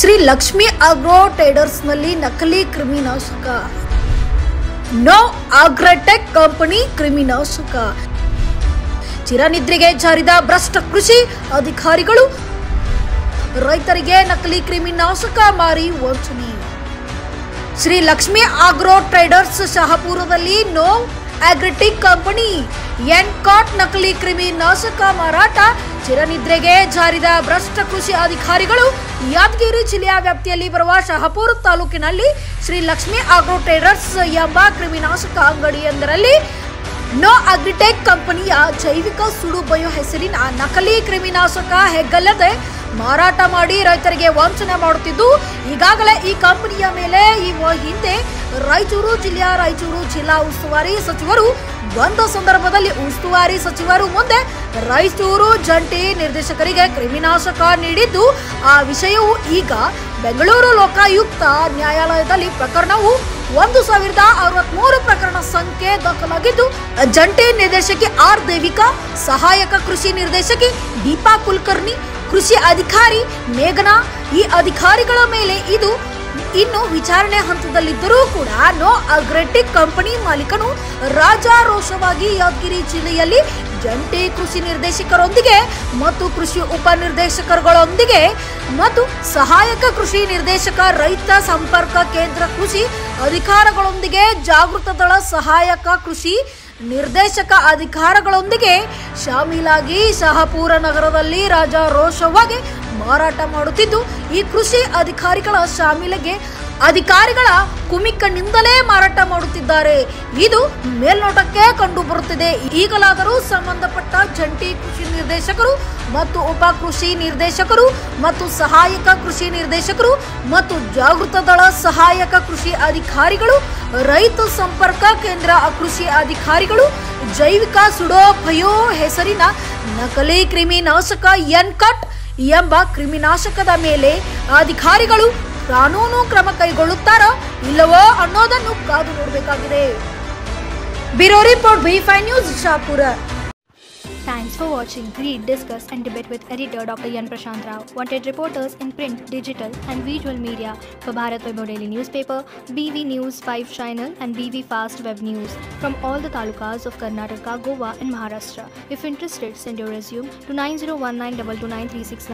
Shri Lakshmi agro ಟ್ರೇಡರ್ಸ್ನಲ್ಲಿ ನಕಲಿ ಕ್ರಿಮಿನಾಶಕ. No agrotech company ಕ್ರಿಮಿನಾಶಕ. ಚಿರನಿದ್ರೆಗೆ ಜಾರಿದ ಭ್ರಷ್ಟ ಕೃಷಿ ಅಧಿಕಾರಿಗಳು ರೈತರಿಗೆ ನಕಲಿ ಕ್ರಿಮಿನಾಶಕ ಮಾರಿ ವಂಚನೆ. ಶ್ರೀ ಲಕ್ಷ್ಮಿ ಆಗ್ರೋ ಟ್ರೇಡರ್ಸ್ ಶಹಾಪುರದಲ್ಲಿ ನೋ ಆಗ್ರೋಟೆಕ್ ಕಂಪನಿ ಎನ್ಕಾಟ್ ನಕಲಿ ಕ್ರಿಮಿನಾಶಕ ಮಾರಾಟ. ಚಿರನಿದ್ರೆಗೆ ಜಾರಿದ ಭ್ರಷ್ಟ ಕೃಷಿ ಅಧಿಕಾರಿಗಳು ಯಾದಗಿರಿ ಜಿಲ್ಲೆಯ ವ್ಯಾಪ್ತಿಯಲ್ಲಿ ಬರುವ ಶಹಾಪುರ ತಾಲೂಕಿನಲ್ಲಿ ಶ್ರೀ ಲಕ್ಷ್ಮಿ ಆಗ್ರೋ ಟ್ರೇಡರ್ಸ್ ಎಂಬ ಕ್ರಿಮಿನಾಶಕ ಅಂಗಡಿಯೊಂದರಲ್ಲಿ ನೋ ಆಗ್ರೋಟೆಕ್ ಕಂಪನಿಯ ಜೈವಿಕ ಸುಡು ಬಯೋ ಹೆಸರಿನ ನಕಲಿ ಕ್ರಿಮಿನಾಶಕ ಹೆಗ್ಗಲ್ಲದೆ ಮಾರಾಟ ಮಾಡಿ ರೈತರಿಗೆ ವಂಚನೆ ಮಾಡುತ್ತಿದ್ದು, ಈಗಾಗಲೇ ಈ ಕಂಪನಿಯ ಮೇಲೆ ಈ ಹಿಂದೆ ರಾಯಚೂರು ಜಿಲ್ಲಾ ಉಸ್ತುವಾರಿ ಸಚಿವರು ಒಂದು ಸಂದರ್ಭದಲ್ಲಿ ಉಸ್ತುವಾರಿ ಸಚಿವರು ಮುಂದೆ ರಾಯಚೂರು ಜಂಟಿ ನಿರ್ದೇಶಕರಿಗೆ ಕ್ರಿಮಿನಾಶಕ ನೀಡಿದ್ದು, ಆ ವಿಷಯವು ಈಗ ಬೆಂಗಳೂರು ಲೋಕಾಯುಕ್ತ ನ್ಯಾಯಾಲಯದಲ್ಲಿ ಪ್ರಕರಣವು 1063 ಪ್ರಕರಣ ಸಂಖ್ಯೆ ದಾಖಲಾಗಿದ್ದು, ಜಂಟಿ ನಿರ್ದೇಶಕಿ ಆರ್ ದೇವಿಕಾ, ಸಹಾಯಕ ಕೃಷಿ ನಿರ್ದೇಶಕಿ ದೀಪಾ ಕುಲಕರ್ಣಿ, ಕೃಷಿ ಅಧಿಕಾರಿ ಮೇಘನಾ ಈ ಅಧಿಕಾರಿಗಳ ಮೇಲೆ ಇದು ಇನ್ನು ವಿಚಾರಣೆ ಹಂತದಲ್ಲಿದ್ದರೂ ಕೂಡ ನೋ ಆಗ್ರೋಟೆಕ್ ಕಂಪನಿ ಮಾಲೀಕನು ರಾಜಾರೋಷವಾಗಿ ಯಾದಗಿರಿ ಜಿಲ್ಲೆಯಲ್ಲಿ ಜಂಟಿ ಕೃಷಿ ನಿರ್ದೇಶಕರೊಂದಿಗೆ ಮತ್ತು ಕೃಷಿ ಉಪನಿರ್ದೇಶಕರುಗಳೊಂದಿಗೆ ಮತ್ತು ಸಹಾಯಕ ಕೃಷಿ ನಿರ್ದೇಶಕ, ರೈತ ಸಂಪರ್ಕ ಕೇಂದ್ರ ಕೃಷಿ ಅಧಿಕಾರಿಗಳೊಂದಿಗೆ, ಜಾಗೃತ ದಳ ಸಹಾಯಕ ಕೃಷಿ ನಿರ್ದೇಶಕ ಅಧಿಕಾರಿಗಳೊಂದಿಗೆ ಶಾಮೀಲಾಗಿ ಶಹಾಪುರ ನಗರದಲ್ಲಿ ರಾಜಾರೋಷವಾಗಿ ಮಾರಾಟ ಮಾಡುತ್ತಿದ್ದು, ಈ ಕೃಷಿ ಅಧಿಕಾರಿಗಳ ಶಾಮೀಲಿಗೆ ಅಧಿಕಾರಿಗಳ ಕುಮಿಕನಿಂದಲೇ ಮಾರಾಟ ಮಾಡುತ್ತಿದ್ದಾರೆ. ಇದು ಮೇಲ್ನೋಟಕ್ಕೆ ಕಂಡು ಬರುತ್ತಿದೆ. ಈಗಲಾದರೂ ಸಂಬಂಧಪಟ್ಟ ಜಂಟಿ ಕೃಷಿ ನಿರ್ದೇಶಕರು ಮತ್ತು ಉಪ ಕೃಷಿ ನಿರ್ದೇಶಕರು ಮತ್ತು ಸಹಾಯಕ ಕೃಷಿ ನಿರ್ದೇಶಕರು ಮತ್ತು ಜಾಗೃತ ದಳ ಸಹಾಯಕ ಕೃಷಿ ಅಧಿಕಾರಿಗಳು, ರೈತ ಸಂಪರ್ಕ ಕೇಂದ್ರ ಕೃಷಿ ಅಧಿಕಾರಿಗಳು ಜೈವಿಕ ಸುಡೋ ಬಯೋ ಹೆಸರಿನ ನಕಲಿ ಕ್ರಿಮಿನಾಶಕ ಎನ್ಕಾಟ್ ಎಂಬ ಕ್ರಿಮಿನಾಶಕದ ಮೇಲೆ ಅಧಿಕಾರಿಗಳು ಕಾನೂನು ಕ್ರಮ ಕೈಗೊಳ್ಳುತ್ತಾರಾ ಇಲ್ಲವೋ ಅನ್ನೋದನ್ನು ಕಾದು ನೋಡಬೇಕಾಗಿದೆ. Bureau report V5 news Shapur. Thanks for watching. Read, discuss and debate with editor Dr. Yan Prashant Rao. Wanted reporters in print, digital and visual media for Bharat Vaibhav Daily Newspaper, BV News 5 Channel and BV Fast Web News from all the talukas of Karnataka, Goa and Maharashtra. If interested, send your resume to 9019229369.